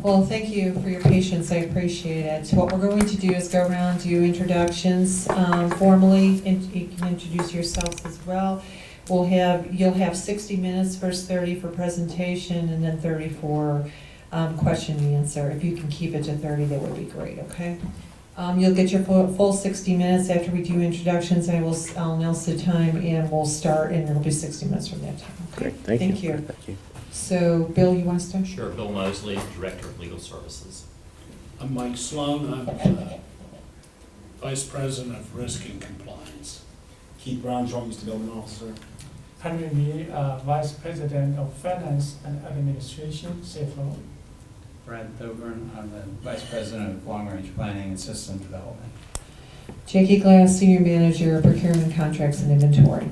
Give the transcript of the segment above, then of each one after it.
Well, thank you for your patience. I appreciate it. So what we're going to do is go around, do introductions formally, and you can introduce yourselves as well. You'll have 60 minutes, first 30 for presentation, and then 30 for question and answer. If you can keep it to 30, that would be great, okay? You'll get your full 60 minutes after we do introductions. I'll announce the time, and we'll start, and it'll be 60 minutes from that time. Okay? Great, thank you. Thank you. So, Bill, you want to start? Sure. Bill Mosley, Director of Legal Services. I'm Mike Sloan. I'm Vice President of Risk and Compliance. Keith Brown, Joint Use Development Officer. Henry Mee, Vice President of Finance and Administration, CFO. Brad Thoburn, I'm the Vice President of Long Range Planning and System Development. Jackie Glass, Senior Manager, Procurement, Contracts, and Inventory.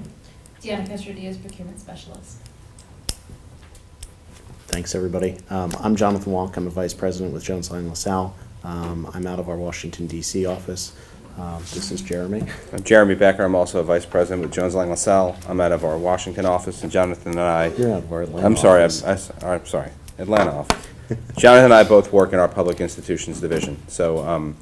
Deanna Castro-Diaz, Procurement Specialist. Thanks, everybody. I'm Jonathan Walk. I'm a Vice President with Jones Lang LaSalle. I'm out of our Washington, D.C. office. This is Jeremy. I'm Jeremy Becker. I'm also a Vice President with Jones Lang LaSalle. I'm out of our Washington office, and Jonathan and I... You're out of our Atlanta I'm sorry, office. I'm sorry, Atlanta office. Jonathan and I both work in our Public Institutions Division. So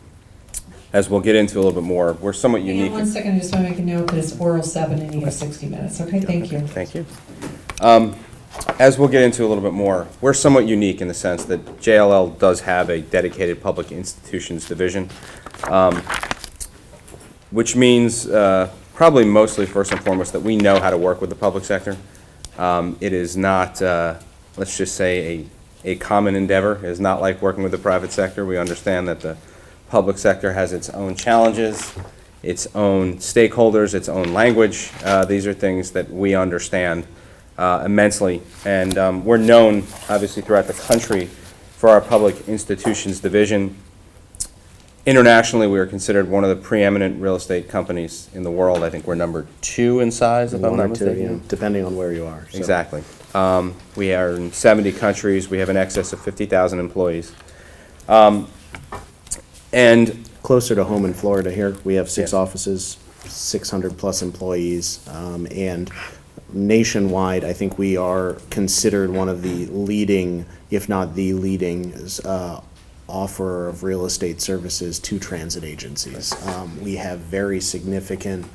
as we'll get into a little bit more, we're somewhat Hang unique. on 1 second, I just want to make a note that it's 4:07 and you have 60 minutes. Okay, thank you. Thank you. As we'll get into a little bit more, we're somewhat unique in the sense that JLL does have a dedicated Public Institutions Division, which means probably mostly first and foremost that we know how to work with the public sector. It is not, let's just say, a common endeavor. It is not like working with the private sector. We understand that the public sector has its own challenges, its own stakeholders, its own language. These are things that we understand immensely, and we're known, obviously, throughout the country for our Public Institutions Division. Internationally, we are considered one of the preeminent real estate companies in the world. I think we're number 2 in size, if I'm not mistaken. Yeah, depending on where you are. So. Exactly. We are in 70 countries. We have in excess of 50,000 employees. And closer to home in Florida here, we have 6 Yes. offices, 600 plus employees, and nationwide, I think we are considered one of the leading, if not the leading, offerer of real estate services to transit agencies. We have very significant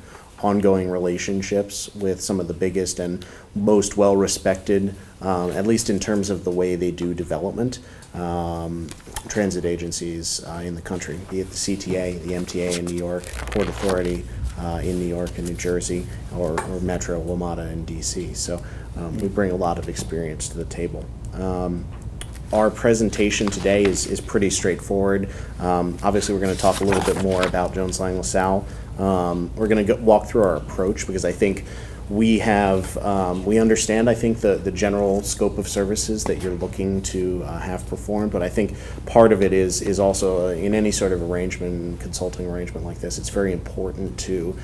ongoing relationships with some of the biggest and most well-respected, at least in terms of the way they do development, transit agencies in the country, be it the CTA, the MTA in New York, Port Authority in New York and New Jersey, or Metro, WMATA in DC. So we bring a lot of experience to the table. Our presentation today is pretty straightforward. Obviously, we're going to talk a little bit more about Jones Lang LaSalle. We're going to walk through our approach because I think we understand, I think, the general scope of services that you're looking to have performed, but I think part of it is also in any sort of arrangement, consulting arrangement like this, it's very important to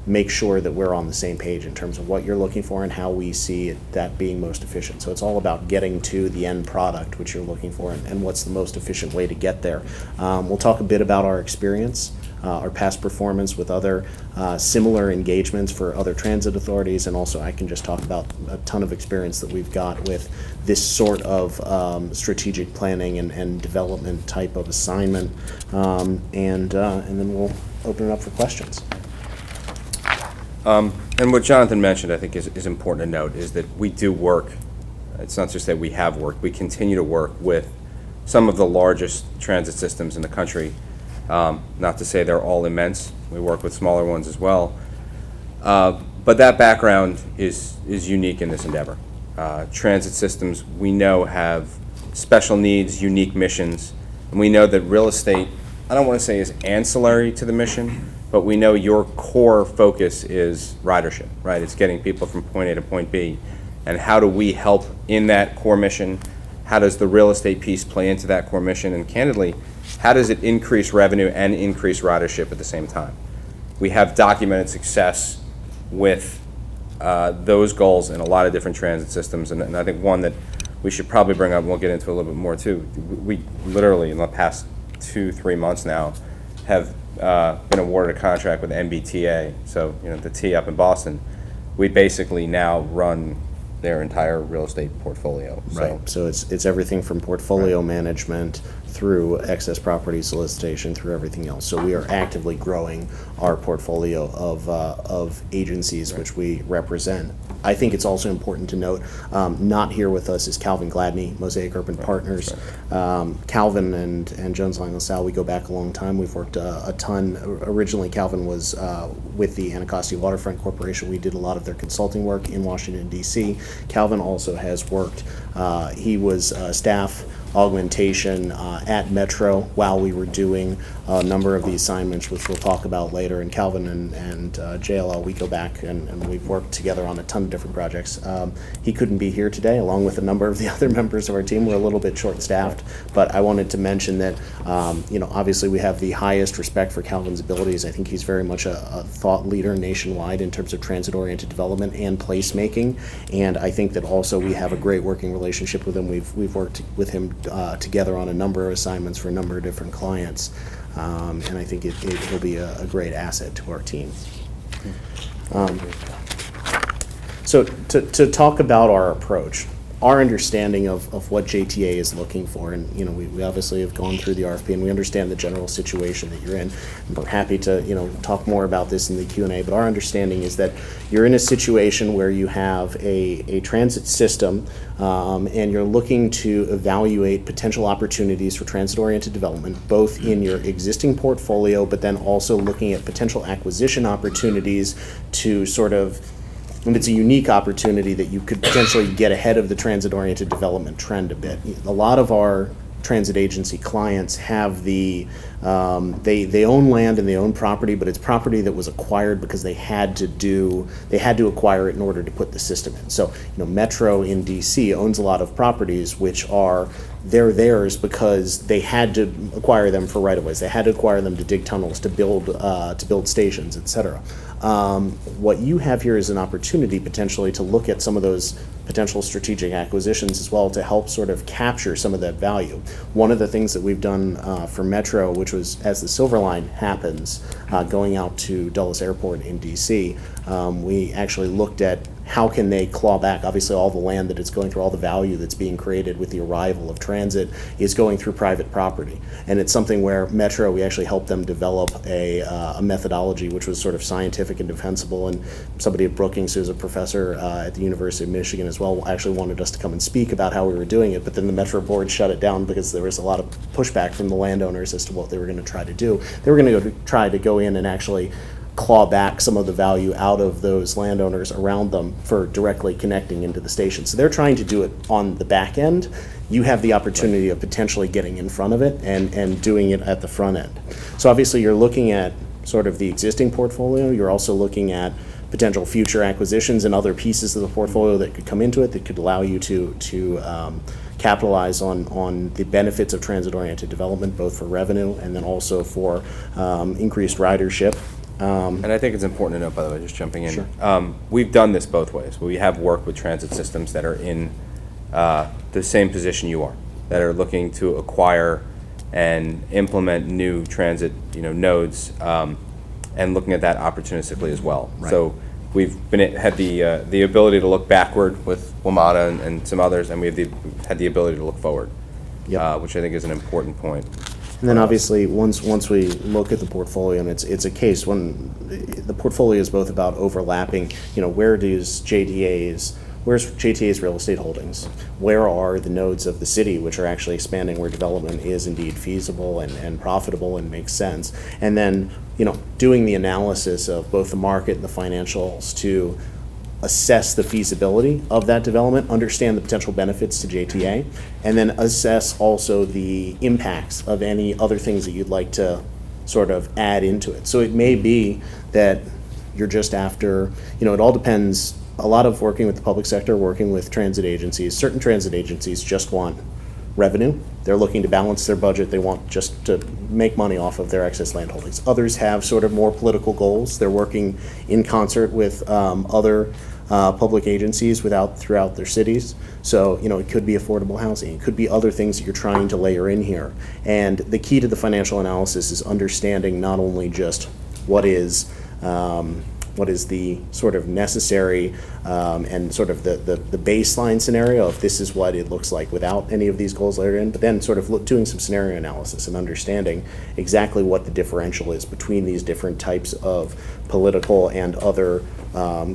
make sure that we're on the same page in terms of what you're looking for and how we see that being most efficient. So it's all about getting to the end product which you're looking for and what's the most efficient way to get there. We'll talk a bit about our experience, our past performance with other similar engagements for other transit authorities, and also I can just talk about a ton of experience that we've got with this sort of strategic planning and development type of assignment, and then we'll open it up for questions. And what Jonathan mentioned, I think, is important to note, is that we do work. It's not just that we have worked. We continue to work with some of the largest transit systems in the country. Not to say they're all immense. We work with smaller ones as well. But that background is unique in this endeavor. Transit systems, we know, have special needs, unique missions, and we know that real estate, I don't want to say is ancillary to the mission, but we know your core focus is ridership, right? It's getting people from point A to point B. And how do we help in that core mission? How does the real estate piece play into that core mission? And candidly, how does it increase revenue and increase ridership at the same time? We have documented success with those goals in a lot of different transit systems. And I think one that we should probably bring up, and we'll get into a little bit more too, we literally in the past 2-3 months now have been awarded a contract with MBTA, so the T up in Boston. We basically now run their entire real estate portfolio. Right, so it's everything from portfolio management through excess property solicitation, through everything else. So we are actively growing our portfolio of agencies which we represent. I think it's also important to note, not here with us is Calvin Gladney, Mosaic Urban Partners. Calvin and Jones Lang LaSalle, we go back a long time. We've worked a ton. Originally, Calvin was with the Anacostia Waterfront Corporation. We did a lot of their consulting work in Washington, D.C. Calvin also has worked, he was staff augmentation at Metro while we were doing a number of the assignments, which we'll talk about later. And Calvin and JLL, we go back and we've worked together on a ton of different projects. He couldn't be here today, along with a number of the other members of our team. We're a little bit short-staffed, but I wanted to mention that, obviously we have the highest respect for Calvin's abilities. I think he's very much a thought leader nationwide in terms of transit-oriented development and placemaking. And I think that also we have a great working relationship with him. We've worked with him together on a number of assignments for a number of different clients. And I think it'll be a great asset to our team. So to talk about our approach, our understanding of what JTA is looking for, and we obviously have gone through the RFP and we understand the general situation that you're in. And we're happy to talk more about this in the Q&A, but our understanding is that you're in a situation where you have a transit system and you're looking to evaluate potential opportunities for transit-oriented development, both in your existing portfolio, but then also looking at potential acquisition opportunities to sort of, and it's a unique opportunity that you could potentially get ahead of the transit-oriented development trend a bit. A lot of our transit agency clients have they own land and they own property, but it's property that was acquired because they had to acquire it in order to put the system in. So, Metro in DC owns a lot of properties which are theirs because they had to acquire them for right-of-ways. They had to acquire them to dig tunnels, to build stations, etc. What you have here is an opportunity potentially to look at some of those potential strategic acquisitions as well to help sort of capture some of that value. One of the things that we've done for Metro, which was as the Silver Line happens, going out to Dulles Airport in DC, we actually looked at how can they claw back. Obviously, all the land that it's going through, all the value that's being created with the arrival of transit is going through private property. And it's something where Metro, we actually helped them develop a methodology which was sort of scientific and defensible. And somebody at Brookings, who's a professor at the University of Michigan as well, actually wanted us to come and speak about how we were doing it. But then the Metro board shut it down because there was a lot of pushback from the landowners as to what they were going to try to do. They were going to try to go in and actually claw back some of the value out of those landowners around them for directly connecting into the station. So they're trying to do it on the back end. You have the opportunity of potentially getting in front of it and doing it at the front end. So obviously you're looking at sort of the existing portfolio. You're also looking at potential future acquisitions and other pieces of the portfolio that could come into it that could allow you to capitalize on the benefits of transit-oriented development, both for revenue and then also for increased ridership. And I think it's important to note, by the way, just jumping in, Sure. We've done this both ways. We have worked with transit systems that are in the same position you are, that are looking to acquire and implement new transit nodes, and looking at that opportunistically as well. Right. So we've had the ability to look backward with WMATA and some others, and we've had the ability to look forward, Yep. which I think is an important point. And then obviously, once we look at the portfolio, and it's a case when the portfolio is both about overlapping, where's JTA's real estate holdings? Where are the nodes of the city which are actually expanding, where development is indeed feasible and profitable and makes sense? And then, doing the analysis of both the market and the financials to assess the feasibility of that development, understand the potential benefits to JTA, and then assess also the impacts of any other things that you'd like to sort of add into it. So it may be that you're just after, it all depends. A lot of working with the public sector, working with transit agencies, certain transit agencies just want revenue. They're looking to balance their budget. They want just to make money off of their excess land holdings. Others have sort of more political goals. They're working in concert with other public agencies throughout their cities. So, it could be affordable housing. It could be other things that you're trying to layer in here. And the key to the financial analysis is understanding not only just what is what is the sort of necessary and sort of the baseline scenario of this is what it looks like without any of these goals layered in, but then sort of doing some scenario analysis and understanding exactly what the differential is between these different types of political and other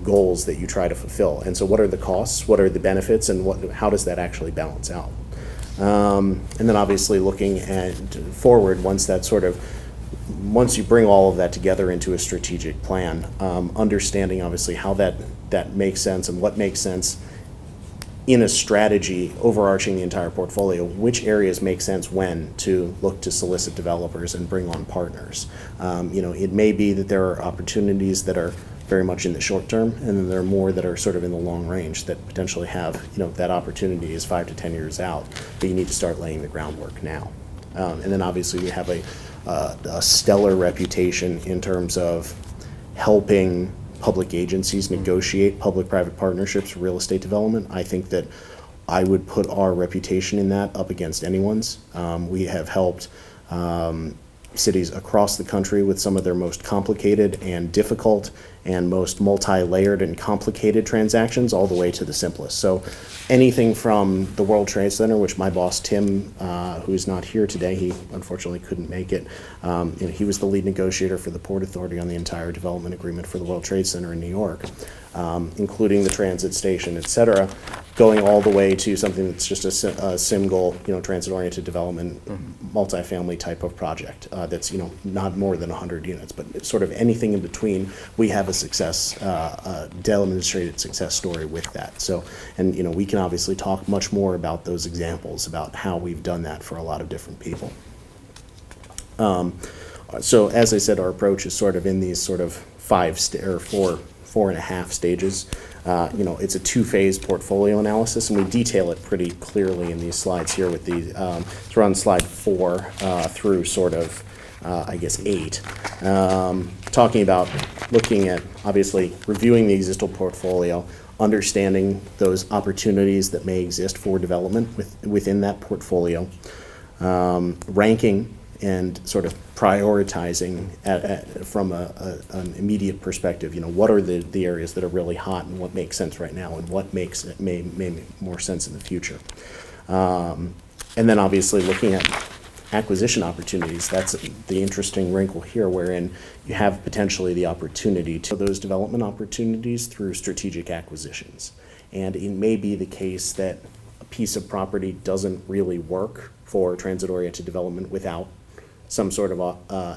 goals that you try to fulfill. And so what are the costs, what are the benefits, and how does that actually balance out? And then obviously looking forward, once you bring all of that together into a strategic plan, understanding obviously how that makes sense and what makes sense in a strategy overarching the entire portfolio, which areas make sense when to look to solicit developers and bring on partners. It may be that there are opportunities that are very much in the short term, and then there are more that are sort of in the long range that potentially have, that opportunity is 5 to 10 years out, but you need to start laying the groundwork now. And then obviously we have a stellar reputation in terms of helping public agencies negotiate public-private partnerships for real estate development. I think that I would put our reputation in that up against anyone's. We have helped cities across the country with some of their most complicated and difficult and most multi-layered and complicated transactions, all the way to the simplest. So anything from the World Trade Center, which my boss Tim, who's not here today, he unfortunately couldn't make it. He was the lead negotiator for the Port Authority on the entire development agreement for the World Trade Center in New York, including the transit station, et cetera, going all the way to something that's just a single, transit-oriented development, multifamily type of project that's, not more than 100 units, but sort of anything in between. We have a demonstrated success story with that. So, and we can obviously talk much more about those examples, about how we've done that for a lot of different people. So as I said, our approach is sort of in these sort of 4.5 stages. It's a 2-phase portfolio analysis, and we detail it pretty clearly in these slides here with the, it's on slide 4 through sort of, 8. Talking about looking at, obviously, reviewing the existing portfolio, understanding those opportunities that may exist for development within that portfolio, ranking and sort of prioritizing from an immediate perspective. What are the areas that are really hot and what makes sense right now and what may make more sense in the future. And then obviously looking at acquisition opportunities. That's the interesting wrinkle here, wherein you have potentially the opportunity to those development opportunities through strategic acquisitions. And it may be the case that a piece of property doesn't really work for transit-oriented development without some sort of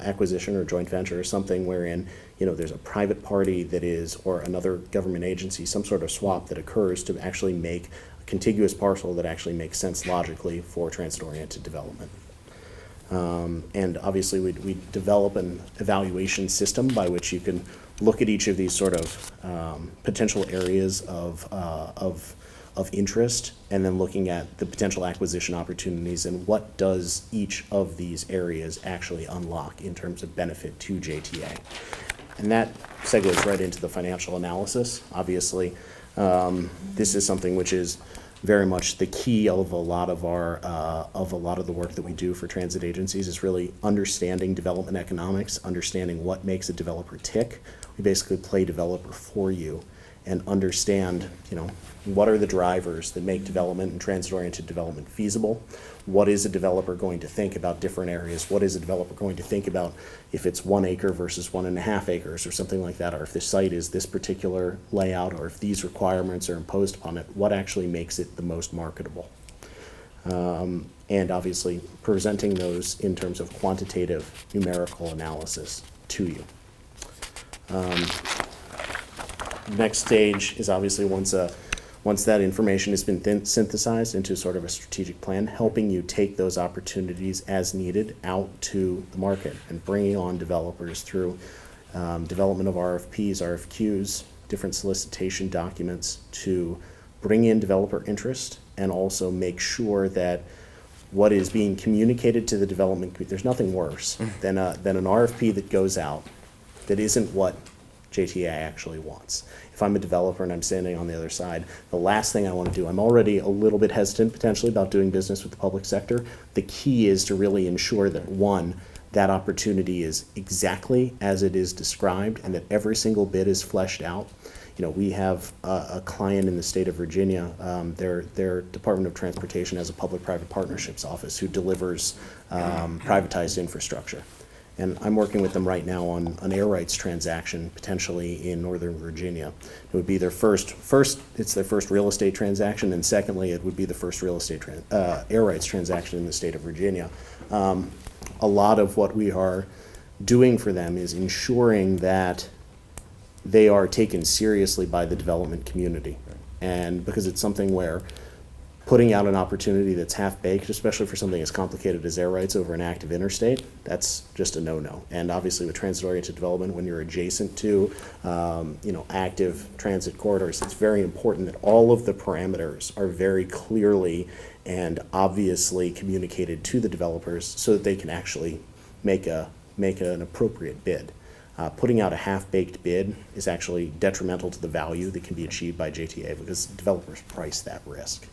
acquisition or joint venture or something wherein, there's a private party that is, or another government agency, some sort of swap that occurs to actually make a contiguous parcel that actually makes sense logically for transit-oriented development. And obviously we develop an evaluation system by which you can look at each of these sort of potential areas of interest, and then looking at the potential acquisition opportunities and what does each of these areas actually unlock in terms of benefit to JTA. And that segues right into the financial analysis. Obviously, this is something which is very much the key of a lot of the work that we do for transit agencies, is really understanding development economics, understanding what makes a developer tick. We basically play developer for you and understand, what are the drivers that make development and transit-oriented development feasible? What is a developer going to think about different areas? What is a developer going to think about if it's 1 acre versus 1.5 acres or something like that, or if the site is this particular layout, or if these requirements are imposed upon it? What actually makes it the most marketable? And obviously presenting those in terms of quantitative numerical analysis to you. Next stage is obviously once that information has been synthesized into sort of a strategic plan, helping you take those opportunities as needed out to the market and bringing on developers through development of RFPs, RFQs, different solicitation documents to bring in developer interest and also make sure that what is being communicated to the development community, there's nothing worse than an RFP that goes out that isn't what JTA actually wants. If I'm a developer and I'm standing on the other side, the last thing I want to do, I'm already a little bit hesitant potentially about doing business with the public sector. The key is to really ensure that, one, that opportunity is exactly as it is described and that every single bid is fleshed out. You know, we have a client in the state of Virginia, their Department of Transportation has a public-private partnerships office who delivers privatized infrastructure. And I'm working with them right now on an air rights transaction, potentially in Northern Virginia. It would be their it's their first real estate transaction, and secondly, it would be the first real estate air rights transaction in the state of Virginia. A lot of what we are doing for them is ensuring that they are taken seriously by the development community. And because it's something where putting out an opportunity that's half-baked, especially for something as complicated as air rights over an active interstate, that's just a no-no. And obviously with transit-oriented development, when you're adjacent to active transit corridors, it's very important that all of the parameters are very clearly and obviously communicated to the developers so that they can actually make an appropriate bid. Putting out a half-baked bid is actually detrimental to the value that can be achieved by JTA because developers price that risk.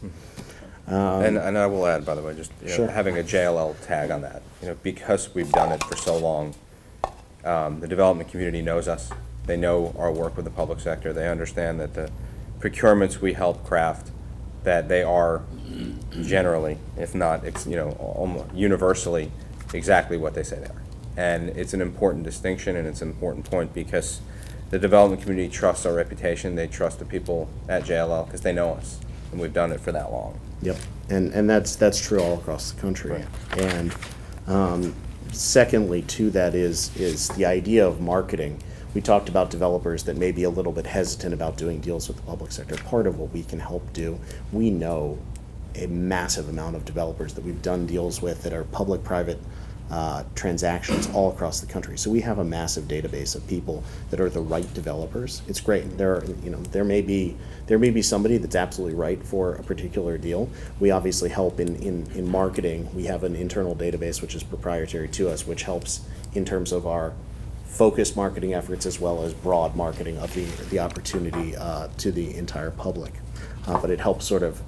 And I will add, by the way, just Sure. having a JLL tag on that, because we've done it for so long, the development community knows us. They know our work with the public sector. They understand that the procurements we help craft, that they are generally, if not almost universally, exactly what they say they are. And it's an important distinction and it's an important point because the development community trusts our reputation. They trust the people at JLL because they know us and we've done it for that long. Yep, and that's true all across the country. Right. And secondly to that is the idea of marketing. We talked about developers that may be a little bit hesitant about doing deals with the public sector. Part of what we can help do, we know a massive amount of developers that we've done deals with that are public-private transactions all across the country. So we have a massive database of people that are the right developers. It's great. There may be somebody that's absolutely right for a particular deal. We obviously help in marketing. We have an internal database which is proprietary to us, which helps in terms of our focused marketing efforts as well as broad marketing of the opportunity to the entire public. But it helps sort of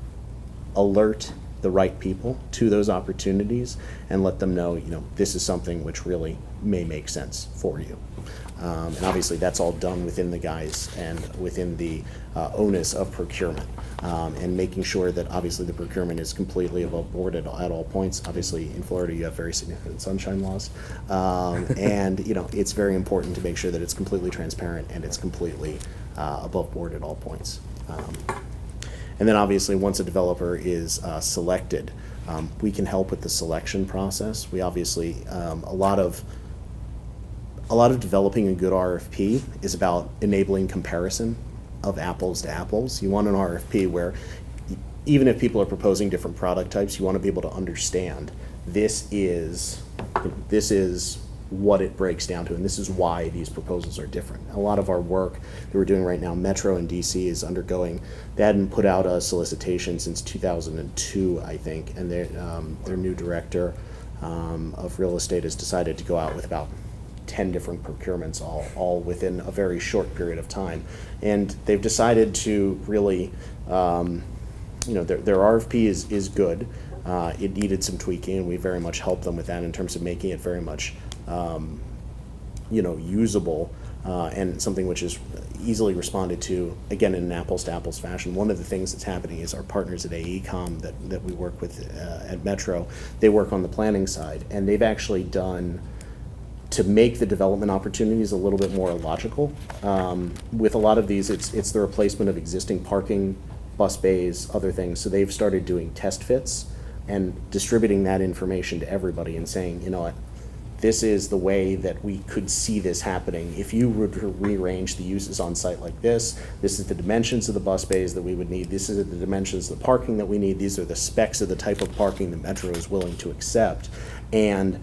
alert the right people to those opportunities and let them know, this is something which really may make sense for you. And obviously that's all done within the guise and within the onus of procurement and making sure that obviously the procurement is completely above board at all points. Obviously in Florida you have very significant sunshine laws and it's very important to make sure that it's completely transparent and it's completely above board at all points. And then obviously once a developer is selected, we can help with the selection process. We obviously, a lot of developing a good RFP is about enabling comparison of apples to apples. You want an RFP where even if people are proposing different product types, you want to be able to understand this is what it breaks down to, and this is why these proposals are different. A lot of our work that we're doing right now, Metro and DC is undergoing, they hadn't put out a solicitation since 2002, I think, and their new director of real estate has decided to go out with about 10 different procurements all within a very short period of time. And they've decided to really, their RFP is good. It needed some tweaking, and we very much helped them with that in terms of making it very much usable and something which is easily responded to, again, in an apples-to-apples fashion. One of the things that's happening is our partners at AECOM that we work with at Metro, they work on the planning side, and they've actually done, to make the development opportunities a little bit more logical. With a lot of these, it's the replacement of existing parking, bus bays, other things. So they've started doing test fits and distributing that information to everybody and saying, this is the way that we could see this happening. If you were to rearrange the uses on site like this is the dimensions of the bus bays that we would need, this is the dimensions of the parking that we need, these are the specs of the type of parking that Metro is willing to accept. And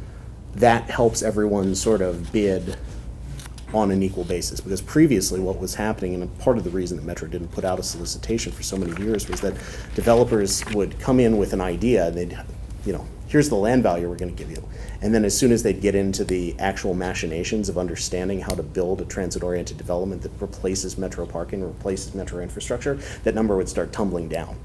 that helps everyone sort of bid on an equal basis, because previously what was happening, and part of the reason that Metro didn't put out a solicitation for so many years, was that developers would come in with an idea and they'd, here's the land value we're going to give you. And then as soon as they'd get into the actual machinations of understanding how to build a transit-oriented development that replaces Metro parking, replaces Metro infrastructure, that number would start tumbling down.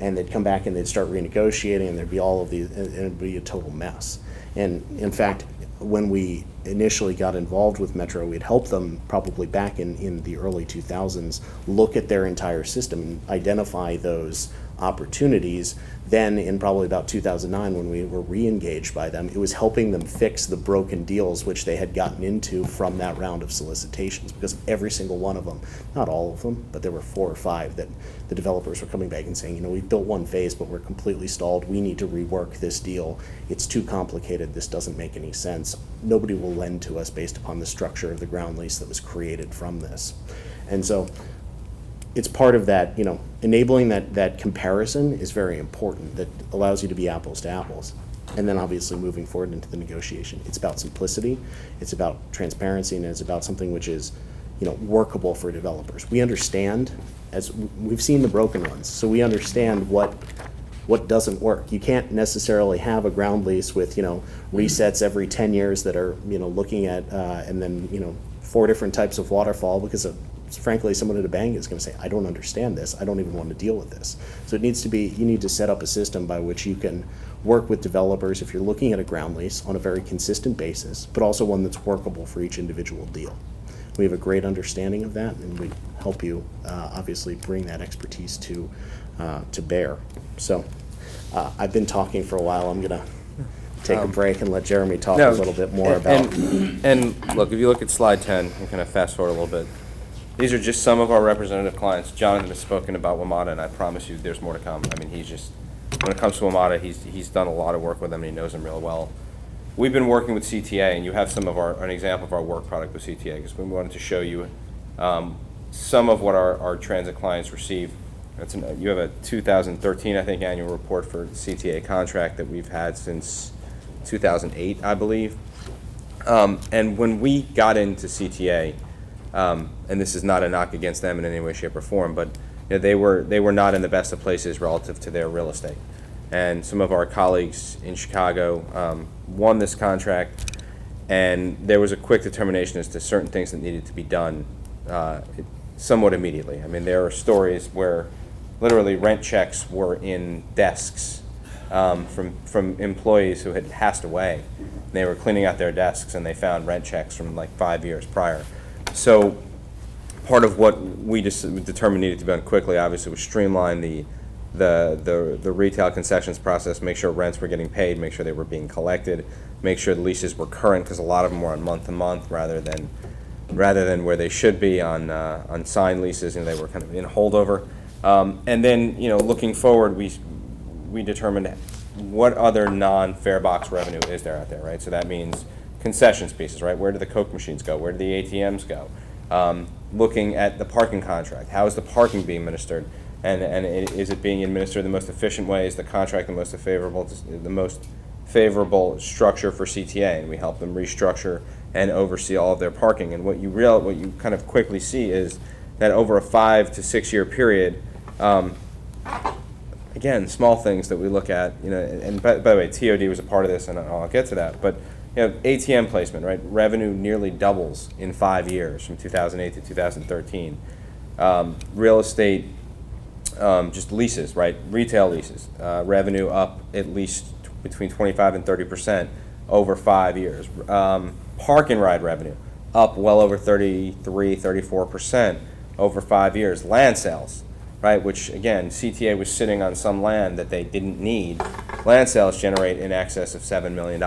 And they'd come back and they'd start renegotiating, and there'd be all of these, and it'd be a total mess. And in fact, when we initially got involved with Metro, we'd helped them probably back in the early 2000s look at their entire system and identify those opportunities. Then in probably about 2009, when we were re-engaged by them, it was helping them fix the broken deals which they had gotten into from that round of solicitations, because every single one of them, not all of them, but there were 4 or 5 that the developers were coming back and saying, you know, we built one phase, but we're completely stalled. We need to rework this deal. It's too complicated. This doesn't make any sense. Nobody will lend to us based upon the structure of the ground lease that was created from this. And so it's part of that, you know, enabling that comparison is very important. That allows you to be apples to apples. And then obviously moving forward into the negotiation. It's about simplicity, it's about transparency, and it's about something which is, you know, workable for developers. We understand, as we've seen the broken ones, so we understand what doesn't work. You can't necessarily have a ground lease with, you know, resets every 10 years that are, you know, looking at, and then, you know, 4 different types of waterfall, because frankly, someone at a bank is going to say, I don't understand this. I don't even want to deal with this. So it needs to be, you need to set up a system by which you can work with developers if you're looking at a ground lease on a very consistent basis, but also one that's workable for each individual deal. We have a great understanding of that, and we help you obviously bring that expertise to bear. So I've been talking for a while. I'm going to take a break and let Jeremy talk a little bit more about. And look, if you look at slide 10, and kind of fast forward a little bit, these are just some of our representative clients. Jonathan has spoken about WMATA, and I promise you there's more to come. I mean, he's just, when it comes to WMATA, he's done a lot of work with them, and he knows them real well. We've been working with CTA, and you have an example of our work product with CTA, because we wanted to show you some of what our transit clients receive. You have a 2013, I think, annual report for the CTA contract that we've had since 2008, I believe. And when we got into CTA, and this is not a knock against them in any way, shape, or form, but you know, they were not in the best of places relative to their real estate. And some of our colleagues in Chicago won this contract, and there was a quick determination as to certain things that needed to be done somewhat immediately. I mean, there are stories where literally rent checks were in desks from employees who had passed away. They were cleaning out their desks, and they found rent checks from like 5 years prior. So part of what we just determined needed to be done quickly, obviously, was streamline the retail concessions process, make sure rents were getting paid, make sure they were being collected, make sure the leases were current, because a lot of them were on month-to-month rather than where they should be on signed leases, and they were kind of in holdover. And then, you know, looking forward, we determined what other non-fare box revenue is there out there, right? So that means concessions pieces, right? Where do the Coke machines go? Where do the ATMs go? Looking at the parking contract, how is the parking being administered? And is it being administered the most efficient way? Is the contract the most favorable structure for CTA? And we help them restructure and oversee all of their parking. And what you kind of quickly see is that over a 5 to 6 year period, again, small things that we look at, you know, and by the way, TOD was a part of this, and I'll get to that, but you know, ATM placement, right? Revenue nearly doubles in 5 years from 2008 to 2013. Real estate, just leases, right? Retail leases, revenue up at least between 25 and 30% over 5 years. Park and ride revenue up well over 33, 34% over 5 years. Land sales, right, which again, CTA was sitting on some land that they didn't need. Land sales generate in excess of $7 million,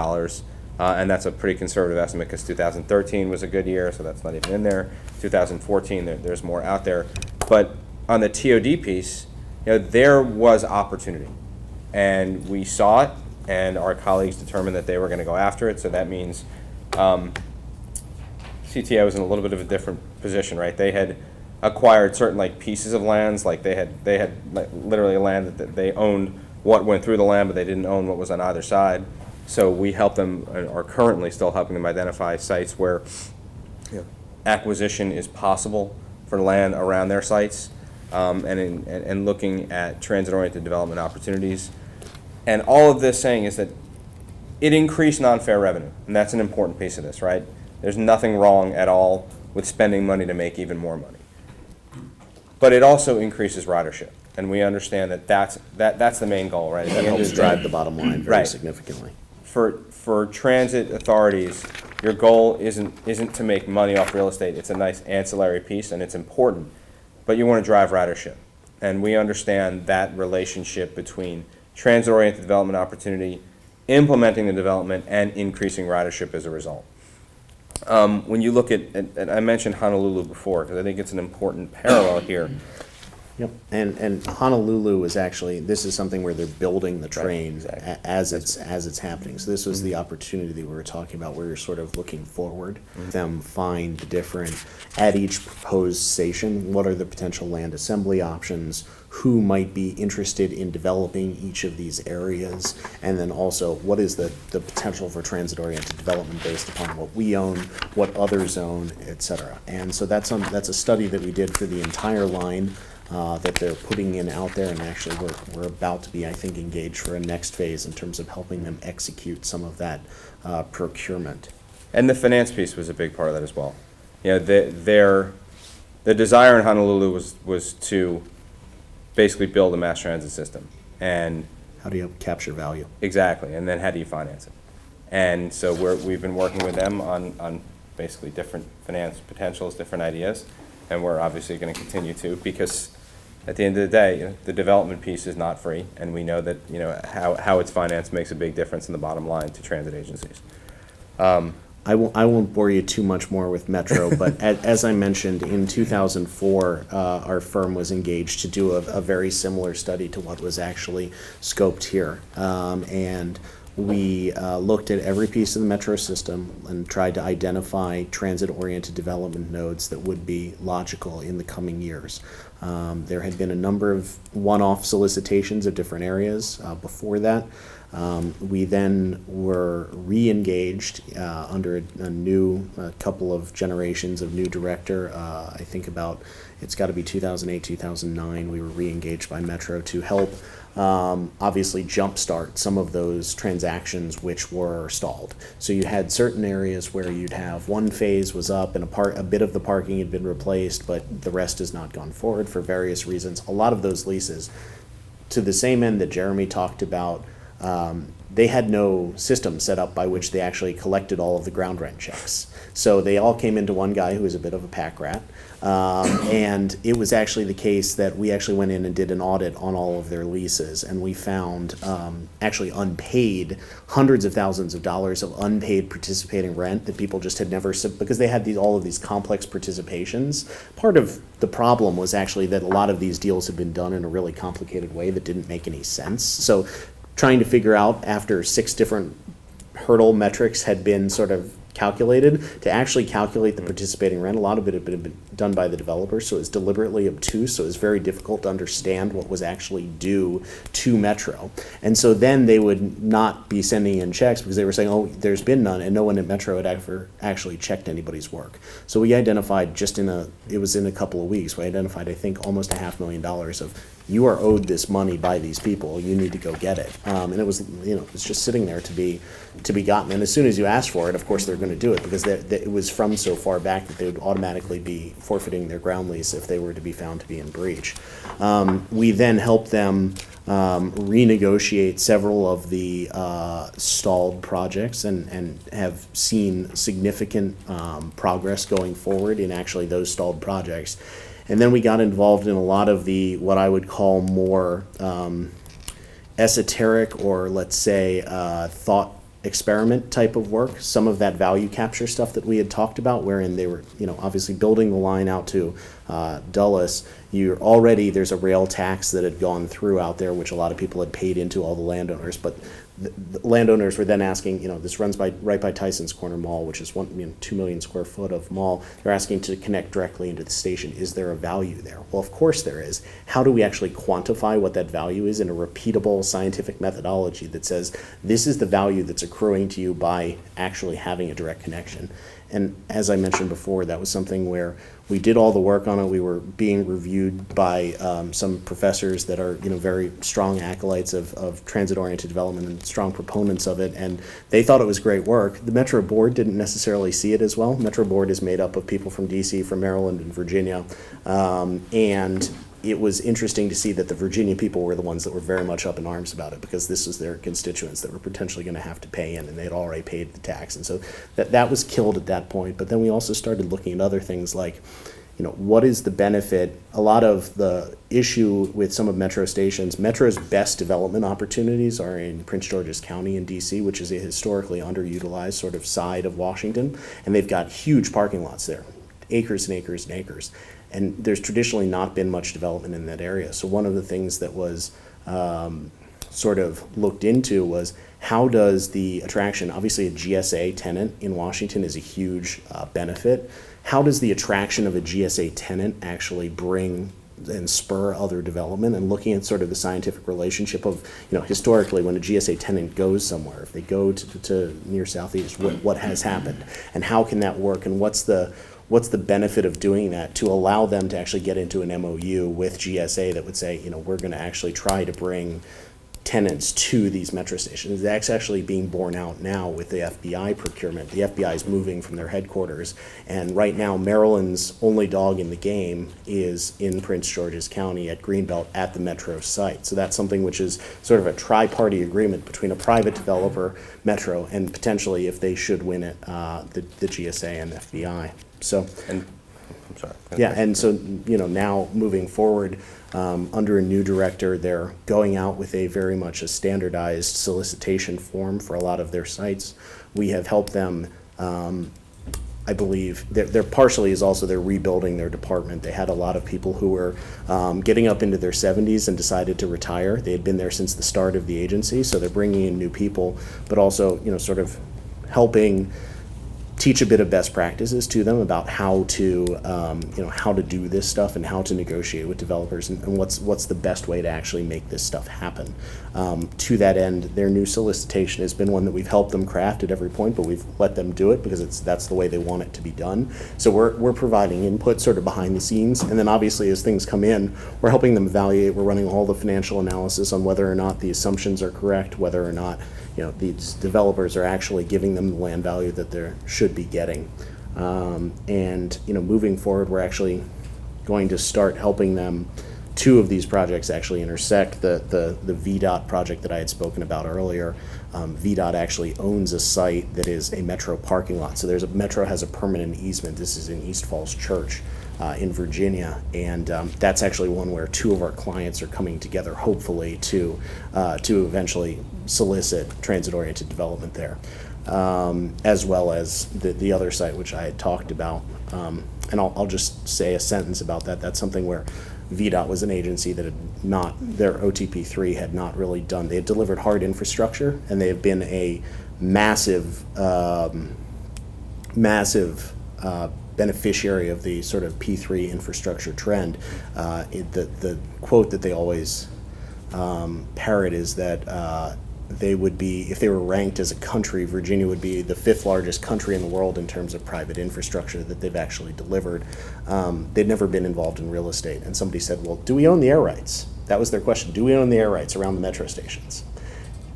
and that's a pretty conservative estimate because 2013 was a good year, so that's not even in there. 2014, there's more out there. But on the TOD piece, you know, there was opportunity, and we saw it, and our colleagues determined that they were going to go after it, so that means CTA was in a little bit of a different position, right? They had acquired certain like pieces of lands, like they had like, literally land that they owned what went through the land, but they didn't own what was on either side. So we helped them, and are currently still helping them identify sites where, you know, acquisition is possible for land around their sites, and looking at transit-oriented development opportunities. And all of this saying is that it increased non-fare revenue, and that's an important piece of this, right? There's nothing wrong at all with spending money to make even more money. But it also increases ridership, and we understand that that's the main goal, right? That helps drive the bottom line very significantly. for transit authorities, your goal isn't to make money off real estate. It's a nice ancillary piece, and it's important, but you want to drive ridership. And we understand that relationship between transit-oriented development opportunity, implementing the development, and increasing ridership as a result. When you look at, and I mentioned Honolulu before, because I think it's an important parallel here. Yep, and Honolulu is actually, this is something where they're building the train exactly. as it's happening. So this was the opportunity that we were talking about, where you're sort of looking forward, them find the different, at each proposed station, what are the potential land assembly options, who might be interested in developing each of these areas, and then also what is the potential for transit-oriented development based upon what we own, what others own, et cetera. And so that's a study that we did for the entire line. That they're putting in out there, and actually we're about to be, I think, engaged for a next phase in terms of helping them execute some of that procurement. And the finance piece was a big part of that as well. You know, the desire in Honolulu was to basically build a mass transit system. And How do you capture value? exactly, and then how do you finance it? And so we've been working with them on basically different finance potentials, different ideas, and we're obviously going to continue to, because at the end of the day, you know, the development piece is not free, and we know that, you know, how it's financed makes a big difference in the bottom line to transit agencies. I won't bore you too much more with Metro, but as I mentioned, in 2004, our firm was engaged to do a very similar study to what was actually scoped here. And we looked at every piece of the Metro system and tried to identify transit-oriented development nodes that would be logical in the coming years. There had been a number of one-off solicitations of different areas before that. We then were re-engaged under a new couple of generations of new director. I think about, it's got to be 2008, 2009, we were re-engaged by Metro to help obviously jumpstart some of those transactions which were stalled. So you had certain areas where you'd have one phase was up and a bit of the parking had been replaced, but the rest has not gone forward for various reasons. A lot of those leases, to the same end that Jeremy talked about, they had no system set up by which they actually collected all of the ground rent checks. So they all came into one guy who was a bit of a pack rat. And it was actually the case that we actually went in and did an audit on all of their leases, and we found actually unpaid, hundreds of thousands of dollars of unpaid participating rent that people just had never, because they had all of these complex participations. Part of the problem was actually that a lot of these deals had been done in a really complicated way that didn't make any sense. So trying to figure out, after 6 different hurdle metrics had been sort of calculated, to actually calculate the participating rent, a lot of it had been done by the developer, so it was deliberately obtuse, so it was very difficult to understand what was actually due to Metro. And so then they would not be sending in checks because they were saying, oh, there's been none, and no one at Metro had ever actually checked anybody's work. So we identified it was in a couple of weeks, we identified, I think, almost $500,000 of, you are owed this money by these people, you need to go get it. And it was, it's just sitting there to be gotten. And as soon as you ask for it, of course they're going to do it, because it was from so far back that they would automatically be forfeiting their ground lease if they were to be found to be in breach. We then helped them renegotiate several of the stalled projects and have seen significant progress going forward in actually those stalled projects. And then we got involved in a lot of the, what I would call more esoteric, or let's say thought experiment type of work. Some of that value capture stuff that we had talked about, wherein they were, obviously building the line out to Dulles. There's a rail tax that had gone through out there, which a lot of people had paid into, all the landowners, but the landowners were then asking, this runs right by Tyson's Corner Mall, which is 2 million square foot of mall. They're asking to connect directly into the station. Is there a value there? Well, of course there is. How do we actually quantify what that value is in a repeatable scientific methodology that says this is the value that's accruing to you by actually having a direct connection? And as I mentioned before, that was something where we did all the work on it. We were being reviewed by some professors that are, very strong acolytes of transit-oriented development and strong proponents of it, and they thought it was great work. The Metro Board didn't necessarily see it as well. Metro Board is made up of people from DC, from Maryland, and Virginia, and it was interesting to see that the Virginia people were the ones that were very much up in arms about it, because this was their constituents that were potentially going to have to pay in, and they'd already paid the tax. And so that was killed at that point. But then we also started looking at other things like, what is the benefit? A lot of the issue with some of Metro stations, Metro's best development opportunities are in Prince George's County in DC, which is a historically underutilized sort of side of Washington, and they've got huge parking lots there, acres and acres and acres. And there's traditionally not been much development in that area. So one of the things that was sort of looked into was, how does the attraction, obviously a GSA tenant in Washington is a huge benefit. How does the attraction of a GSA tenant actually bring and spur other development? And looking at sort of the scientific relationship of, historically when a GSA tenant goes somewhere, if they go to near Southeast, what has happened? And how can that work? And what's the benefit of doing that to allow them to actually get into an MOU with GSA that would say, we're going to actually try to bring tenants to these metro stations? That's actually being borne out now with the FBI procurement. The FBI is moving from their headquarters, and right now Maryland's only dog in the game is in Prince George's County at Greenbelt at the metro site. So that's something which is sort of a tri-party agreement between a private developer, Metro, and potentially, if they should win it, the GSA and the FBI. So, And, I'm sorry. yeah, and so, now moving forward, under a new director, they're going out with a very much a standardized solicitation form for a lot of their sites. We have helped them, I believe, they're partially is also they're rebuilding their department. They had a lot of people who were getting up into their 70s and decided to retire. They had been there since the start of the agency, so they're bringing in new people, but also, sort of helping teach a bit of best practices to them about how to, how to do this stuff and how to negotiate with developers, and what's the best way to actually make this stuff happen. To that end, their new solicitation has been one that we've helped them craft at every point, but we've let them do it because that's the way they want it to be done. So we're providing input sort of behind the scenes, and then obviously as things come in, we're helping them evaluate. We're running all the financial analysis on whether or not the assumptions are correct, whether or not these developers are actually giving them the land value that they should be getting. And moving forward, we're actually going to start helping them. Two of these projects actually intersect. The VDOT project that I had spoken about earlier, VDOT actually owns a site that is a Metro parking lot. So Metro has a permanent easement. This is in East Falls Church in Virginia, and that's actually one where two of our clients are coming together, hopefully, to eventually solicit transit-oriented development there, as well as the other site which I had talked about. And I'll just say a sentence about that. That's something where VDOT was an agency that had not, their OTP3 had not really done. They had delivered hard infrastructure, and they have been a massive beneficiary of the sort of P3 infrastructure trend. The quote that they always parrot is that they would be, if they were ranked as a country, Virginia would be the 5th largest country in the world in terms of private infrastructure that they've actually delivered. They'd never been involved in real estate. And somebody said, well, do we own the air rights? That was their question. Do we own the air rights around the metro stations?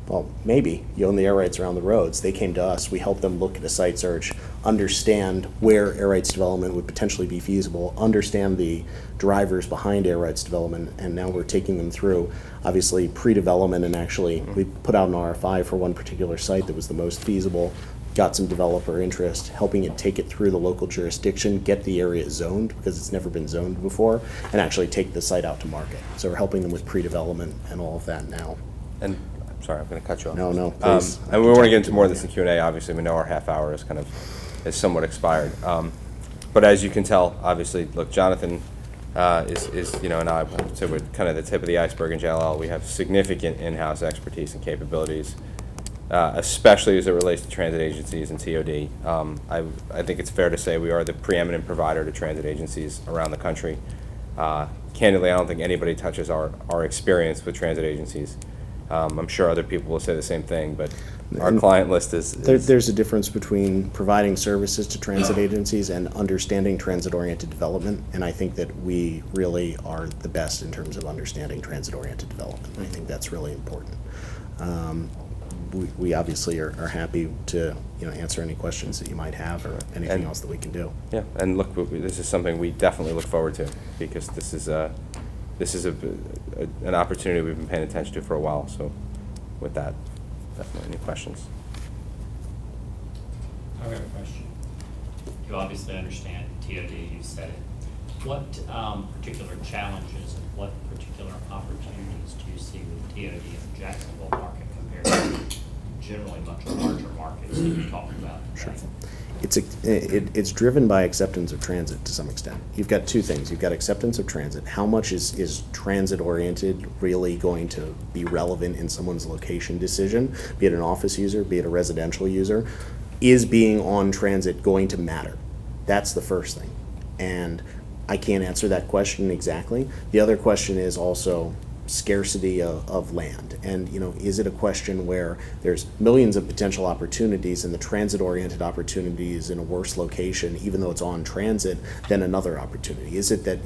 Well, maybe. You own the air rights around the roads. They came to us. We helped them look at a site search, understand where air rights development would potentially be feasible, understand the drivers behind air rights development, and now we're taking them through, obviously, pre-development, and actually we put out an RFI for one particular site that was the most feasible, got some developer interest, helping it take it through the local jurisdiction, get the area zoned because it's never been zoned before, and actually take the site out to market. So we're helping them with pre-development and all of that now. And sorry, I'm going to cut you off. No, please. And we want to get into more of this in Q&A. Obviously, we know our half hour is somewhat expired. But as you can tell, obviously, look, Jonathan is and I would say we're kind of the tip of the iceberg in JLL. We have significant in-house expertise and capabilities, especially as it relates to transit agencies and TOD. I think it's fair to say we are the preeminent provider to transit agencies around the country. Candidly, I don't think anybody touches our experience with transit agencies. I'm sure other people will say the same thing, but our client list is... There's a difference between providing services to transit agencies and understanding transit-oriented development, and I think that we really are the best in terms of understanding transit-oriented development. I think that's really important. We obviously are happy to answer any questions that you might have or anything else that we can do. Yeah, and look, this is something we definitely look forward to, because this is this is an opportunity we've been paying attention to for a while, so with that, definitely any questions? I have a question. You obviously understand TOD, you said it. What particular challenges and what particular opportunities do you see with TOD in the Jacksonville market compared to generally much larger markets that you talked about today? Sure. It's driven by acceptance of transit to some extent. You've got two things. You've got acceptance of transit. How much is transit-oriented really going to be relevant in someone's location decision, be it an office user, be it a residential user? Is being on transit going to matter? That's the first thing. And I can't answer that question exactly. The other question is also scarcity of land. And, is it a question where there's millions of potential opportunities and the transit-oriented opportunity is in a worse location, even though it's on transit, than another opportunity? Is it that,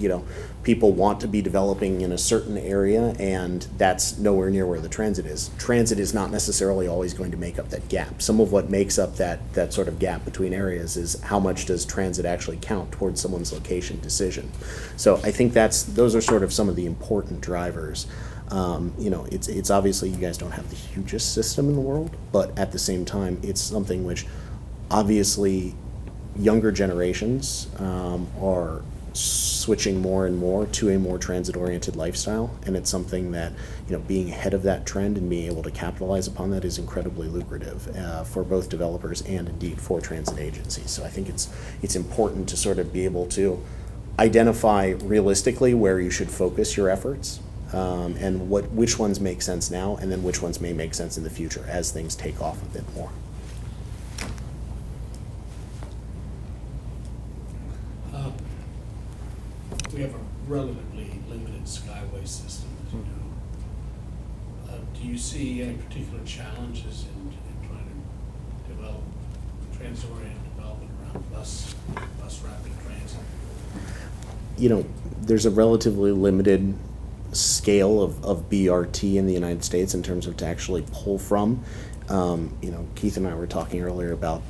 people want to be developing in a certain area and that's nowhere near where the transit is? Transit is not necessarily always going to make up that gap. Some of what makes up that sort of gap between areas is how much does transit actually count towards someone's location decision. So I think those are sort of some of the important drivers. It's obviously you guys don't have the hugest system in the world, but at the same time, it's something which obviously younger generations are switching more and more to a more transit-oriented lifestyle, and it's something that, being ahead of that trend and being able to capitalize upon that is incredibly lucrative for both developers and indeed for transit agencies. So I think it's important to sort of be able to identify realistically where you should focus your efforts. And which ones make sense now, and then which ones may make sense in the future as things take off a bit more. We have a relatively limited skyway system, as you know. Do you see any particular challenges in trying to develop transit-oriented development around bus rapid transit? There's a relatively limited scale of BRT in the United States in terms of to actually pull from. Keith and I were talking earlier about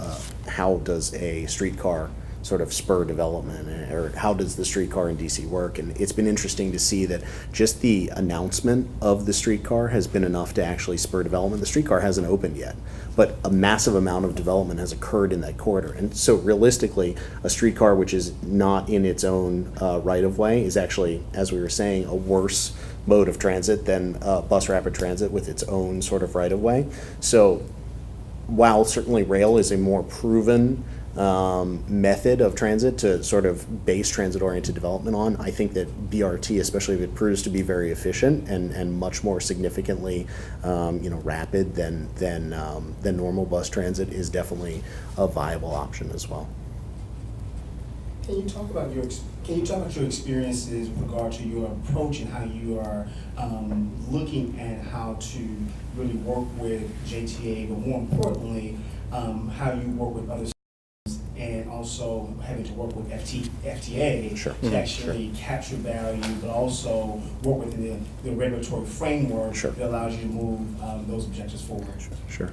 how does a streetcar sort of spur development, or how does the streetcar in DC work? And it's been interesting to see that just the announcement of the streetcar has been enough to actually spur development. The streetcar hasn't opened yet, but a massive amount of development has occurred in that corridor. And so realistically, a streetcar which is not in its own right-of-way is actually, as we were saying, a worse mode of transit than bus rapid transit with its own sort of right-of-way. So while certainly rail is a more proven method of transit to sort of base transit-oriented development on, I think that BRT, especially if it proves to be very efficient and much more significantly, rapid than normal bus transit, is definitely a viable option as well. Can you talk about your experiences with regard to your approach and how you are looking at how to really work with JTA, but more importantly, how you work with other, and also having to work with FTA Sure. to actually capture value, but also work within the regulatory framework Sure. that allows you to move those objectives forward? Sure.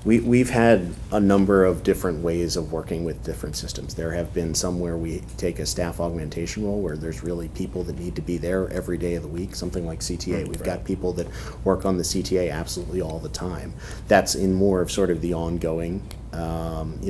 We've had a number of different ways of working with different systems. There have been some where we take a staff augmentation role where there's really people that need to be there every day of the week, something like CTA. We've got people that work on the CTA absolutely all the time. That's in more of sort of the ongoing,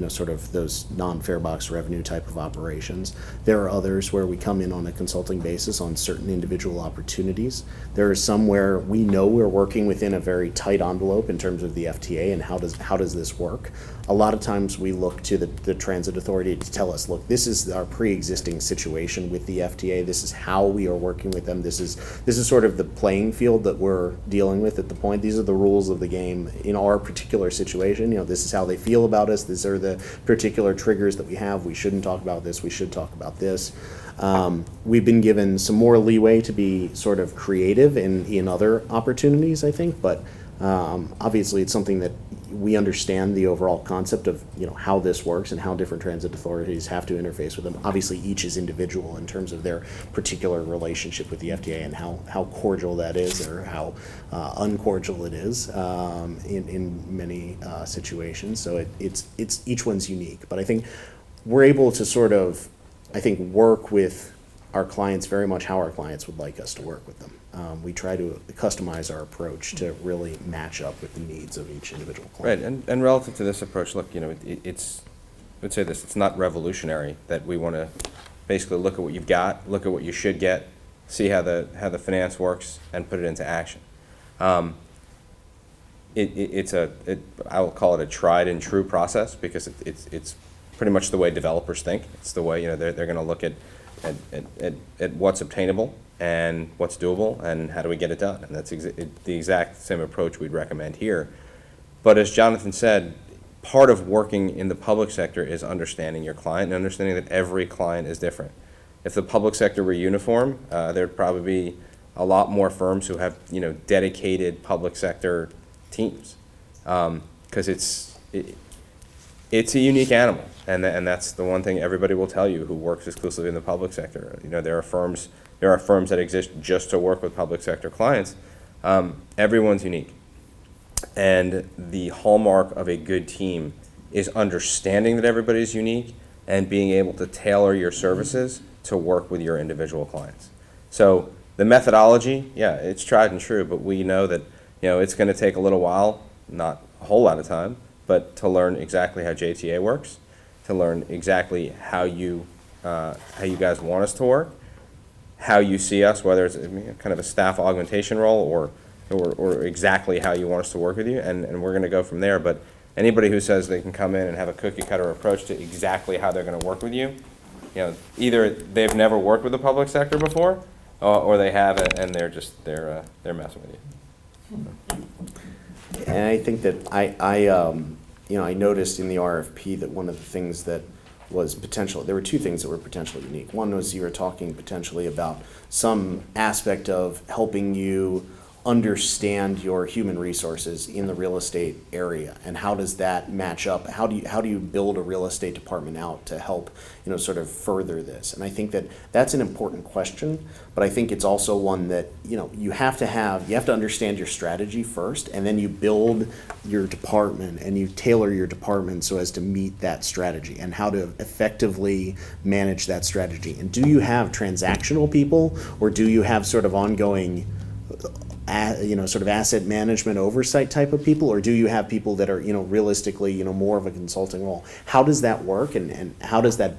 sort of those non-fare box revenue type of operations. There are others where we come in on a consulting basis on certain individual opportunities. There are some where we know we're working within a very tight envelope in terms of the FTA and how does this work. A lot of times we look to the transit authority to tell us, look, this is our pre-existing situation with the FTA. This is how we are working with them. This is sort of the playing field that we're dealing with at the point. These are the rules of the game in our particular situation. This is how they feel about us. These are the particular triggers that we have. We shouldn't talk about this. We should talk about this. We've been given some more leeway to be sort of creative in other opportunities, I think, but obviously it's something that we understand the overall concept of how this works and how different transit authorities have to interface with them. Obviously each is individual in terms of their particular relationship with the FTA and how cordial that is or how uncordial it is in many situations. So it's each one's unique, but I think we're able to sort of work with our clients very much how our clients would like us to work with them. We try to customize our approach to really match up with the needs of each individual Right, client. and relative to this approach, look, it's, I would say this, it's not revolutionary, that we want to basically look at what you've got, look at what you should get, see how the finance works, and put it into action. I will call it a tried and true process, because it's pretty much the way developers think. It's the way, they're going to look at what's obtainable and what's doable and how do we get it done. And that's the exact same approach we'd recommend here. But as Jonathan said, part of working in the public sector is understanding your client and understanding that every client is different. If the public sector were uniform, there'd probably be a lot more firms who have dedicated public sector teams, because it's a unique animal, and that's the one thing everybody will tell you who works exclusively in the public sector. There are firms that exist just to work with public sector clients. Everyone's unique, and the hallmark of a good team is understanding that everybody's unique and being able to tailor your services to work with your individual clients. So the methodology, yeah, it's tried and true, but we know that it's going to take a little while, not a whole lot of time, but to learn exactly how JTA works, to learn exactly how you guys want us to work, how you see us, whether it's kind of a staff augmentation role or exactly how you want us to work with you, and we're going to go from there. But anybody who says they can come in and have a cookie cutter approach to exactly how they're going to work with you, either they've never worked with the public sector before, or they have, and they're messing with you. And I think that I noticed in the RFP that one of the things that was potential, there were two things that were potentially unique. One was you were talking potentially about some aspect of helping you understand your human resources in the real estate area, and how does that match up? How do you build a real estate department out to help sort of further this? And I think that that's an important question, but I think it's also one that you have to understand your strategy first, and then you build your department and you tailor your department so as to meet that strategy and how to effectively manage that strategy. And do you have transactional people, or do you have sort of ongoing sort of asset management oversight type of people, or do you have people that are realistically more of a consulting role? How does that work, and how does that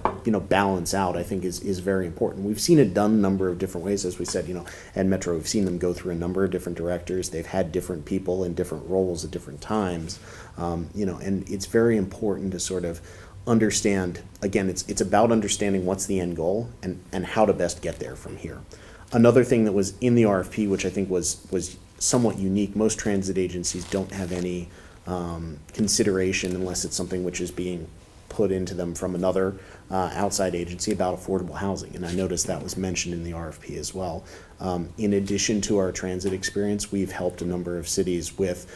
balance out? I think is very important. We've seen it done a number of different ways, as we said. At Metro, we've seen them go through a number of different directors. They've had different people in different roles at different times, and it's very important to sort of understand. Again, it's about understanding what's the end goal and how to best get there from here. Another thing that was in the RFP, which I think was somewhat unique, most transit agencies don't have any consideration unless it's something which is being put into them from another outside agency about affordable housing. And I noticed that was mentioned in the RFP as well. In addition to our transit experience, we've helped a number of cities with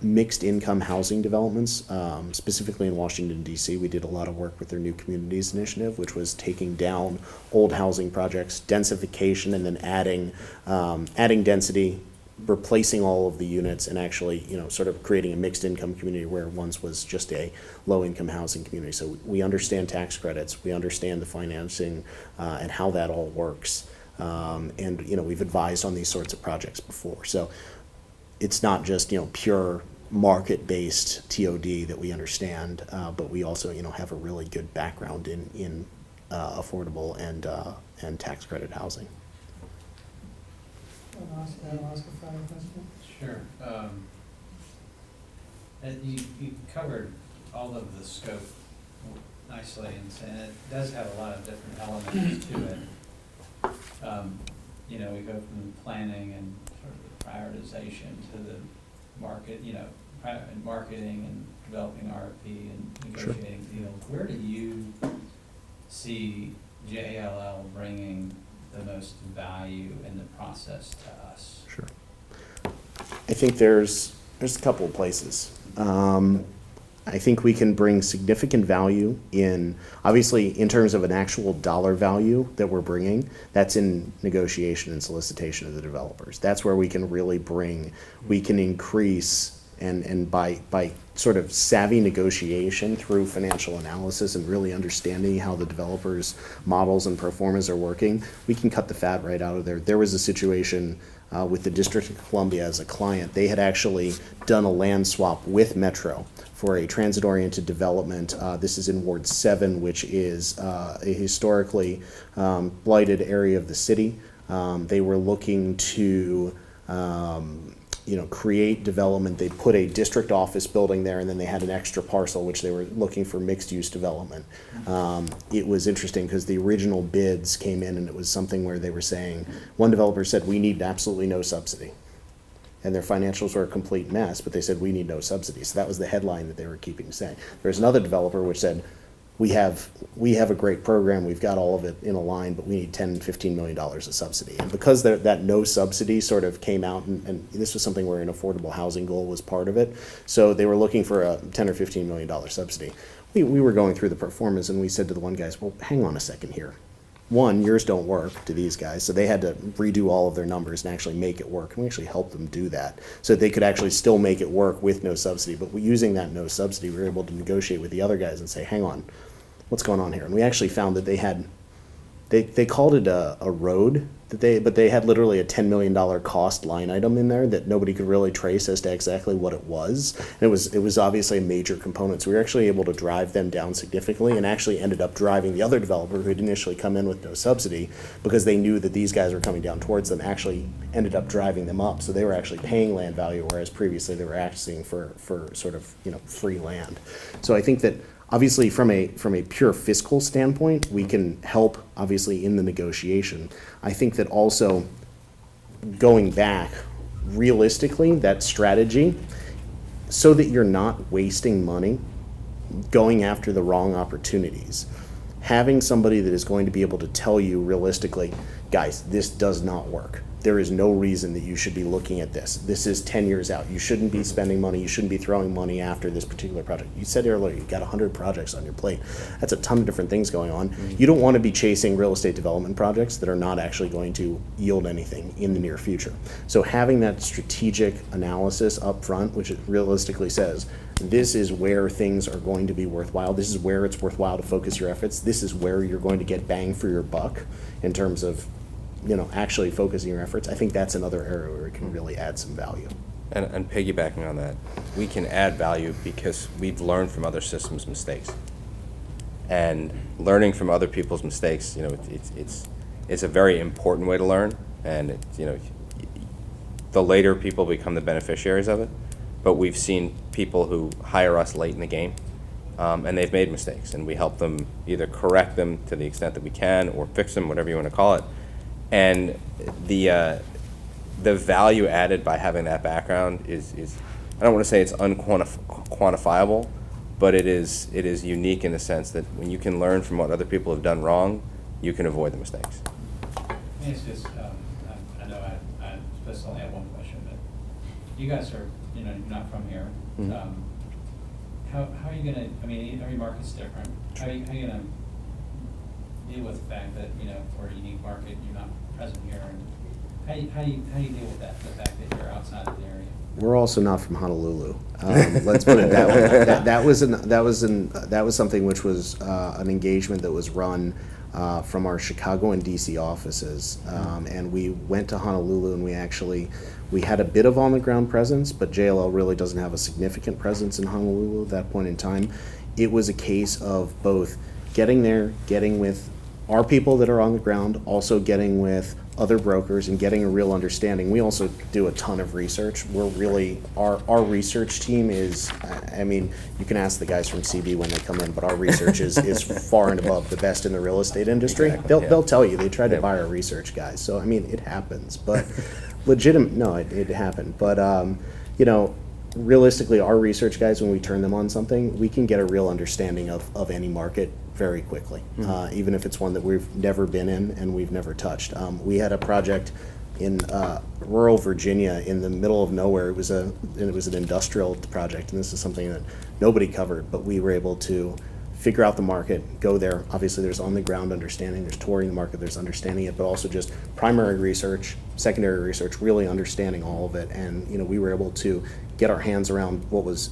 mixed income housing developments, specifically in Washington, D.C. We did a lot of work with their New Communities Initiative, which was taking down old housing projects, densification, and then adding density, replacing all of the units, and actually sort of creating a mixed income community where once was just a low income housing community. So we understand tax credits, we understand the financing and how that all works, and we've advised on these sorts of projects before. So it's not just pure market-based TOD that we understand, but we also have a really good background in affordable and tax credit housing. I'll ask a final question. Sure. You covered all of the scope nicely, and it does have a lot of different elements to it. We go from planning and sort of the prioritization to the market, marketing and developing RFP and negotiating deals. Where do you see JLL bringing the most value in the process to us? Sure. I think there's a couple of places. I think we can bring significant value obviously in terms of an actual dollar value that we're bringing. That's in negotiation and solicitation of the developers. That's where we can really we can increase And by sort of savvy negotiation through financial analysis and really understanding how the developers' models and performance are working, we can cut the fat right out of there. There was a situation with the District of Columbia as a client. They had actually done a land swap with Metro for a transit-oriented development. This is in Ward 7, which is a historically blighted area of the city. They were looking to create development. They put a district office building there, and then they had an extra parcel which they were looking for mixed-use development. It was interesting because the original bids came in, and it was something where they were saying, one developer said, we need absolutely no subsidy. And their financials were a complete mess, but they said, we need no subsidy. So that was the headline that they were keeping saying. There's another developer which said, we have a great program, we've got all of it in a line, but we need $10, $15 million of subsidy. And because that no subsidy sort of came out, and this was something where an affordable housing goal was part of it, so they were looking for a $10 or $15 million subsidy. We were going through the performance, and we said to the one guys, well, hang on a second here. One, yours don't work to these guys, so they had to redo all of their numbers and actually make it work. And we actually helped them do that so that they could actually still make it work with no subsidy. But using that no subsidy, we were able to negotiate with the other guys and say, hang on, what's going on here? And we actually found that they called it a road, but they had literally a $10 million cost line item in there that nobody could really trace as to exactly what it was. And it was obviously a major component. So we were actually able to drive them down significantly, and actually ended up driving the other developer who had initially come in with no subsidy, because they knew that these guys were coming down towards them, actually ended up driving them up. So they were actually paying land value, whereas previously they were asking for sort of free land. So I think that obviously, from a pure fiscal standpoint, we can help, obviously, in the negotiation. I think that also, going back, realistically, that strategy, so that you're not wasting money going after the wrong opportunities. Having somebody that is going to be able to tell you realistically, guys, this does not work. There is no reason that you should be looking at this. This is 10 years out. You shouldn't be spending money. You shouldn't be throwing money after this particular project. You said earlier you've got 100 projects on your plate. That's a ton of different things going on. You don't want to be chasing real estate development projects that are not actually going to yield anything in the near future. So having that strategic analysis up front, which it realistically says, this is where things are going to be worthwhile. This is where it's worthwhile to focus your efforts. This is where you're going to get bang for your buck in terms of actually focusing your efforts. I think that's another area where it can really add some value. And piggybacking on that, we can add value because we've learned from other systems' mistakes. And learning from other people's mistakes, it's a very important way to learn. And the later people become the beneficiaries of it. But we've seen people who hire us late in the game, and they've made mistakes, and we help them either correct them to the extent that we can, or fix them, whatever you want to call it. And the value added by having that background is I don't want to say it's unquantifiable, but it is unique in the sense that when you can learn from what other people have done wrong, you can avoid the mistakes. It's just, I know I supposed to only have one question, but you guys are, you're not from here. Mm-hmm. How are you gonna, every market's different. How are you gonna deal with the fact that, for a unique market, you're not present here? And how do you deal with that, the fact that you're outside of the area? We're also not from Honolulu. Let's put it that way. That was something which was an engagement that was run from our Chicago and DC offices, and we went to Honolulu, and we had a bit of on-the-ground presence, but JLL really doesn't have a significant presence in Honolulu at that point in time. It was a case of both getting there, getting with our people that are on the ground, also getting with other brokers and getting a real understanding. We also do a ton of research. We're really, our research team is, you can ask the guys from CB when they come in, but our research is far and above the best in the real estate industry. Exactly, They'll tell you, they tried to buy our research guys. So, it happens, but it happened. But, realistically, our research guys, when we turn them on something, we can get a real understanding of any market very quickly, even if it's one that we've never been in and we've never touched. We had a project in rural Virginia in the middle of nowhere. It was an industrial project, and this is something that nobody covered, but we were able to figure out the market, go there. Obviously, there's on-the-ground understanding, there's touring the market, there's understanding it, but also just primary research, secondary research, really understanding all of it. And, we were able to get our hands around what was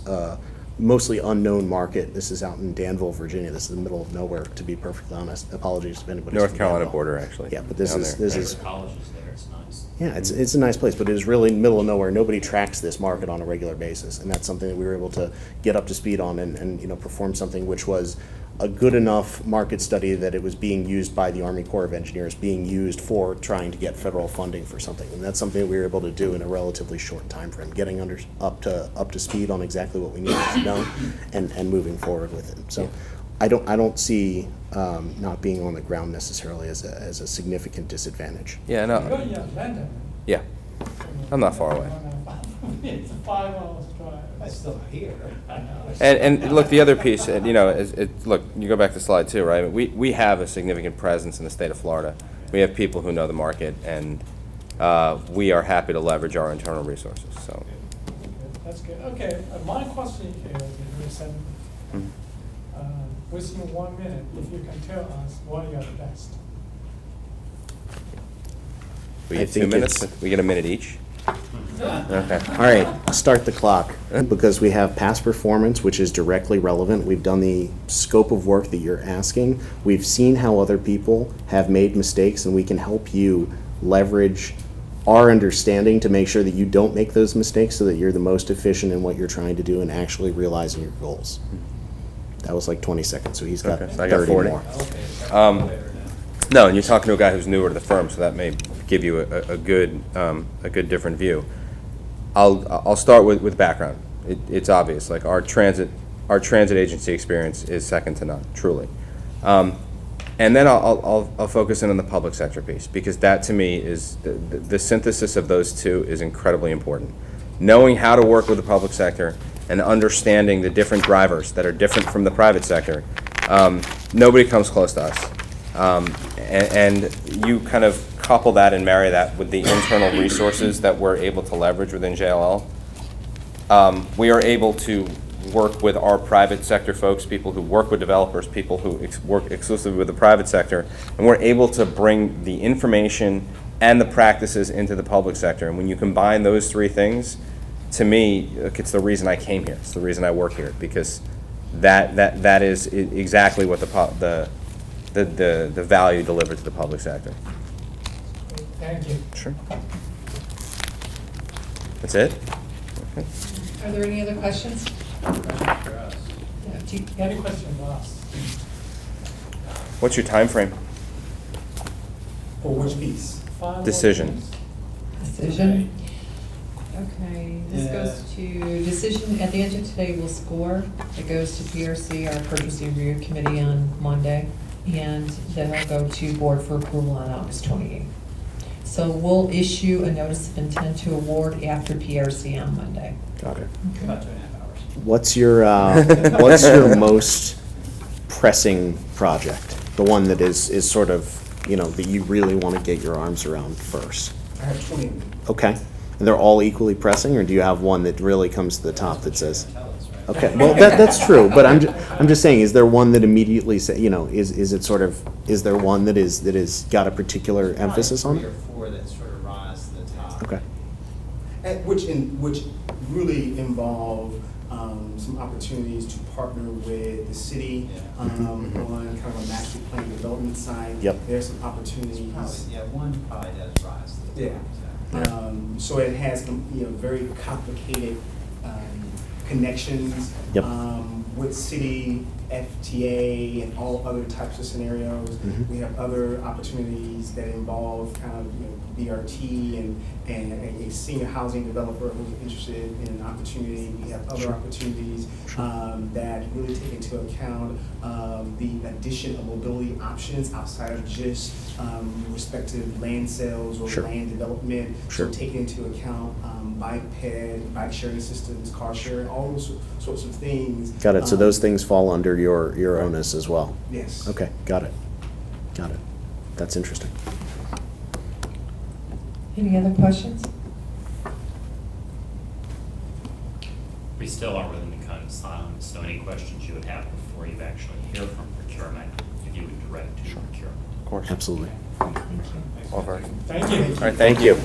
mostly unknown market. This is out in Danville, Virginia. This is the middle of nowhere, to be perfectly honest. Apologies if anybody's North from Carolina Danville. border, actually. Yeah, but this down is, there. this is, College is there, it's nice. yeah, it's a nice place, but it is really middle of nowhere. Nobody tracks this market on a regular basis, and that's something that we were able to get up to speed on and perform something which was a good enough market study that it was being used by the Army Corps of Engineers, being used for trying to get federal funding for something. And that's something that we were able to do in a relatively short time frame, getting up to speed on exactly what we needed to know and moving forward with it. So I don't see not being on the ground necessarily as a significant disadvantage. Yeah, You're no, in Atlanta. yeah. I'm not far away. It's a 5 hours drive. That's still here. I know. And look, the other piece, look, you go back to slide 2, right? We have a significant presence in the state of Florida. We have people who know the market, and we are happy to leverage our internal resources, so. Okay, that's good. Okay, my question here is very simple. Within 1 minute, if you can tell us why you are the best. We I get 2 think minutes, it's- we get a minute each? Okay. All right, start the clock, because we have past performance, which is directly relevant. We've done the scope of work that you're asking. We've seen how other people have made mistakes, and we can help you leverage our understanding to make sure that you don't make those mistakes so that you're the most efficient in what you're trying to do and actually realizing your goals. That was like 20 seconds, so he's got Okay, so I got 30 40. more. No, and you're talking to a guy who's newer to the firm, so that may give you a good different view. I'll start with background. It's obvious, like our transit agency experience is second to none, truly. And then I'll focus in on the public sector piece, because that to me is the synthesis of those two is incredibly important. Knowing how to work with the public sector and understanding the different drivers that are different from the private sector, nobody comes close to us. And you kind of couple that and marry that with the internal resources that we're able to leverage within JLL. We are able to work with our private sector folks, people who work with developers, people who work exclusively with the private sector, and we're able to bring the information and the practices into the public sector. And when you combine those three things, to me, it's the reason I came here. It's the reason I work here, because that is exactly what the value delivered to the public sector. Thank you. Sure. That's it? Okay. Are there any other questions? For us. Yeah, do you- Any question to ask? What's your time frame? For which piece? 5 more Decision. minutes. Decision? Okay, this Yeah. goes to decision, at the end of today, we'll score. It goes to PRC, our purchasing review committee on Monday, and then it'll go to board for approval on August 28th. So we'll issue a notice of intent to award after PRC on Monday. Got it. About 2.5 hours. What's your most pressing project? The one that is sort of, that you really want to get your arms around first? I have 20 of them. Okay. And they're all equally pressing, or do you have one that really comes to the top that says? Tell us, right? Okay, well, that's true, but I'm just saying, is there one that immediately say, is it sort of, is there one that is got a particular emphasis on Probably it? 3 or 4 that sort of rise to the top. Okay. Which really involve some opportunities to partner with the city Yeah. on kind of a master plan development side. Yep. There's some opportunities. One probably does rise to the top. Yeah. So it has very complicated connections Yep. with city, FTA, and all other types of scenarios. Mhm. We have other opportunities that involve kind of BRT and a senior housing developer who's interested in an opportunity. We have other Sure. opportunities that really take into account the addition of mobility options outside of just respective land sales or Sure. land development. Sure. So taking into account bike sharing systems, car sharing, all those sorts of things. Got it, so those things fall under your onus as well? Yes. Okay, got it. That's interesting. Any other questions? We still are within the code of silence, so any questions you would have before you actually hear from procurement, if you would direct to procurement. Of course. Absolutely. Thank you. All right. Thank you. All right, thank you.